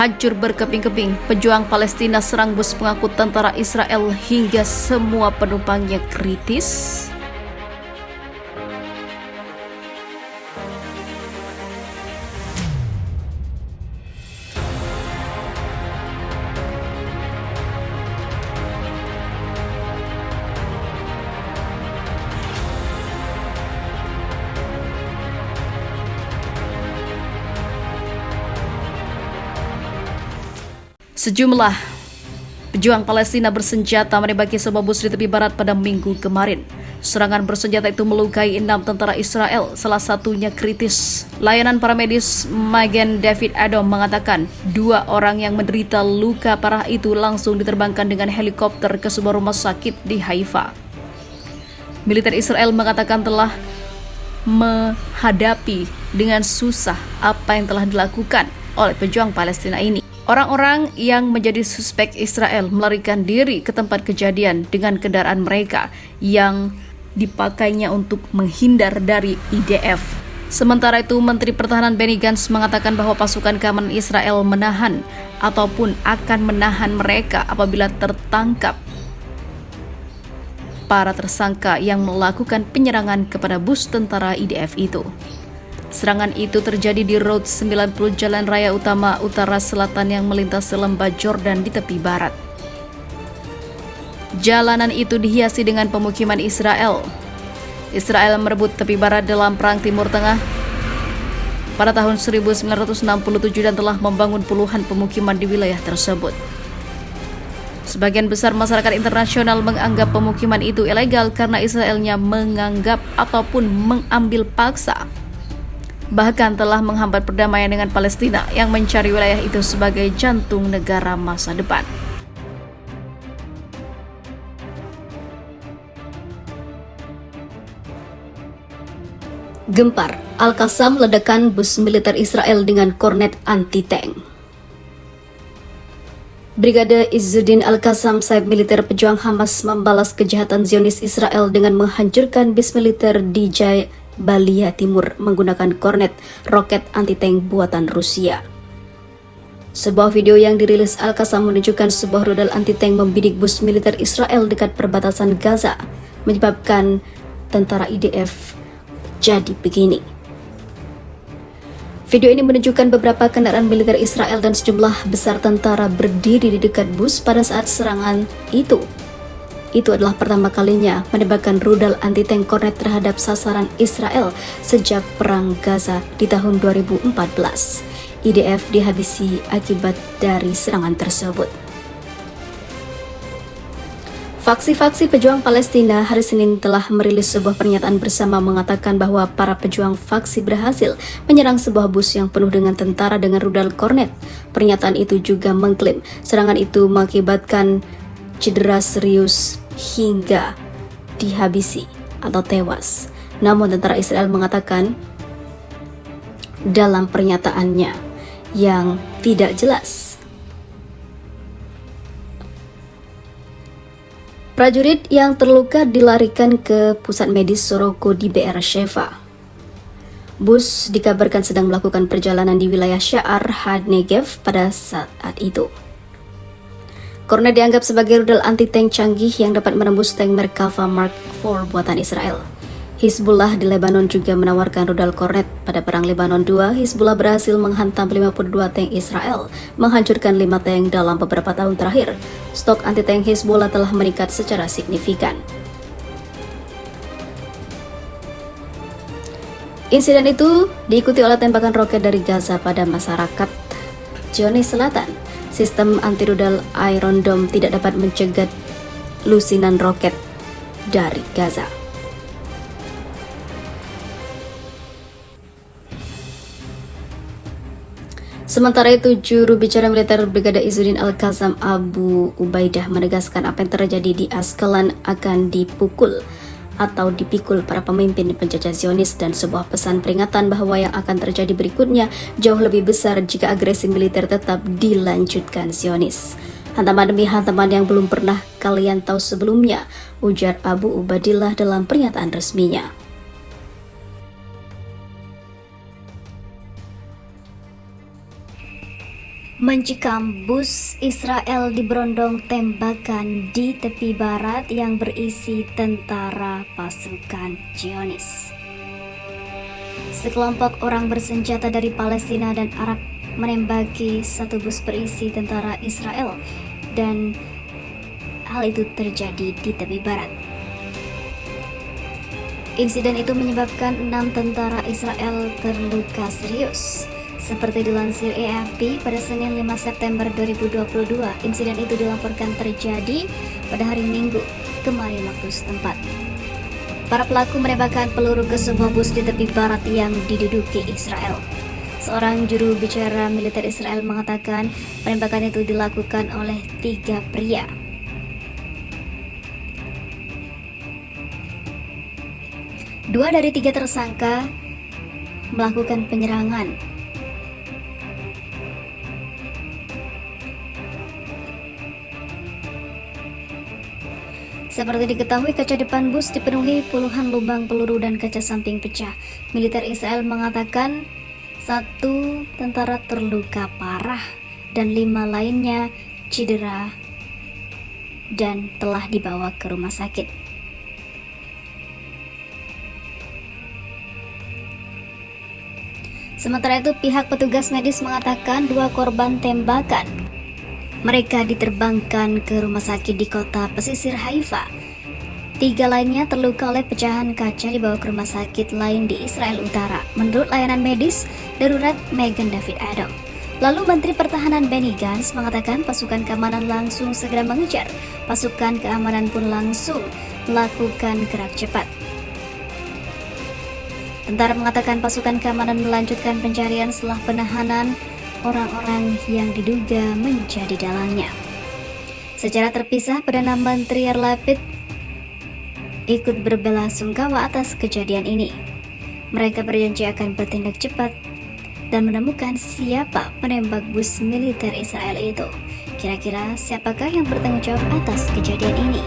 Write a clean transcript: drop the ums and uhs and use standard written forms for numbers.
hancur berkeping-keping. Pejuang Palestina serang bus pengangkut tentara Israel hingga semua penumpangnya kritis. Sejumlah pejuang Palestina bersenjata menembaki sebuah bus di tepi barat pada Minggu kemarin. Serangan bersenjata itu melukai 6 tentara Israel, salah satunya kritis. Layanan paramedis Magen David Adom mengatakan 2 orang yang menderita luka parah itu langsung diterbangkan dengan helikopter ke sebuah rumah sakit di Haifa. Militer Israel mengatakan telah menghadapi dengan susah apa yang telah dilakukan oleh pejuang Palestina ini. Orang-orang yang menjadi suspek Israel melarikan diri ke tempat kejadian dengan kendaraan mereka yang dipakainya untuk menghindar dari IDF. Sementara itu, Menteri Pertahanan Benny Gantz mengatakan bahwa pasukan keamanan Israel menahan ataupun akan menahan mereka apabila tertangkap para tersangka yang melakukan penyerangan kepada bus tentara IDF itu. Serangan itu terjadi di Road 90 Jalan Raya Utama Utara Selatan yang melintasi lembah Jordan di tepi barat. Jalanan itu dihiasi dengan pemukiman Israel. Israel merebut tepi barat dalam Perang Timur Tengah pada tahun 1967 dan telah membangun puluhan pemukiman di wilayah tersebut. Sebagian besar masyarakat internasional menganggap pemukiman itu ilegal karena Israelnya menganggap ataupun mengambil paksa, bahkan telah menghambat perdamaian dengan Palestina yang mencari wilayah itu sebagai jantung negara masa depan. Gempar, Al-Qassam ledakan bus militer Israel dengan kornet anti-tank. Brigade Izzuddin Al-Qassam, sayap militer pejuang Hamas, membalas kejahatan Zionis Israel dengan menghancurkan bis militer di Balia Timur menggunakan kornet roket anti-tank buatan Rusia. Sebuah video yang dirilis Al-Qassam menunjukkan sebuah rudal anti-tank membidik bus militer Israel dekat perbatasan Gaza, menyebabkan tentara IDF jadi begini. Video ini menunjukkan beberapa kendaraan militer Israel dan sejumlah besar tentara berdiri di dekat bus pada saat serangan itu. Itu adalah pertama kalinya menembakkan rudal anti-tank kornet terhadap sasaran Israel sejak Perang Gaza di tahun 2014. IDF dihabisi akibat dari serangan tersebut. Faksi-faksi pejuang Palestina hari Senin telah merilis sebuah pernyataan bersama mengatakan bahwa para pejuang faksi berhasil menyerang sebuah bus yang penuh dengan tentara dengan rudal kornet. Pernyataan itu juga mengklaim serangan itu mengakibatkan cedera serius hingga dihabisi atau tewas. Namun tentara Israel mengatakan dalam pernyataannya yang tidak jelas, prajurit yang terluka dilarikan ke pusat medis Soroko di Be'er Sheva. Bus dikabarkan sedang melakukan perjalanan di wilayah Sha'ar HaNegev pada saat itu. Kornet dianggap sebagai rudal anti-tank canggih yang dapat menembus tank Merkava Mark IV buatan Israel. Hizbullah di Lebanon juga menawarkan rudal kornet. Pada Perang Lebanon II, Hizbullah berhasil menghantam 52 tank Israel, menghancurkan 5 tank dalam beberapa tahun terakhir. Stok anti-tank Hizbullah telah meningkat secara signifikan. Insiden itu diikuti oleh tembakan roket dari Gaza pada masyarakat Zionis Selatan. Sistem anti-rudal Iron Dome tidak dapat mencegat lusinan roket dari Gaza. Sementara itu, juru bicara militer Brigade Izzuddin Al-Qassam Abu Ubaidah menegaskan apa yang terjadi di Askelan akan dipikul para pemimpin penjajah Zionis dan sebuah pesan peringatan bahwa yang akan terjadi berikutnya jauh lebih besar jika agresi militer tetap dilanjutkan Zionis. Hantaman demi hantaman yang belum pernah kalian tahu sebelumnya, ujar Abu Ubaidillah dalam pernyataan resminya. Mencekam bus Israel di berondong tembakan di tepi barat yang berisi tentara pasukan Zionis. Sekelompok orang bersenjata dari Palestina dan Arab menembaki satu bus berisi tentara Israel dan hal itu terjadi di tepi barat. Insiden itu menyebabkan 6 tentara Israel terluka serius. Seperti dilansir AFP pada Senin 5 September 2022, insiden itu dilaporkan terjadi pada hari Minggu kemarin waktu setempat. Para pelaku menembakkan peluru ke sebuah bus di tepi barat yang diduduki Israel. Seorang juru bicara militer Israel mengatakan penembakan itu dilakukan oleh 3 pria. Dua dari 3 tersangka melakukan penyerangan. Seperti diketahui, kaca depan bus dipenuhi puluhan lubang peluru dan kaca samping pecah. Militer Israel mengatakan 1 tentara terluka parah dan 5 lainnya cedera dan telah dibawa ke rumah sakit. Sementara itu, pihak petugas medis mengatakan 2 korban tembakan. Mereka diterbangkan ke rumah sakit di kota pesisir Haifa. 3 lainnya terluka oleh pecahan kaca dibawa ke rumah sakit lain di Israel Utara, menurut layanan medis darurat Megan David Adam. Lalu Menteri Pertahanan Benny Gantz mengatakan pasukan keamanan langsung segera mengejar. Pasukan keamanan pun langsung melakukan gerak cepat. Tentara mengatakan pasukan keamanan melanjutkan pencarian setelah penahanan orang-orang yang diduga menjadi dalangnya. Secara terpisah, Perdana Menteri Yair Lapid ikut berbelasungkawa atas kejadian ini. Mereka berjanji akan bertindak cepat dan menemukan siapa penembak bus militer Israel itu. Kira-kira siapakah yang bertanggung jawab atas kejadian ini?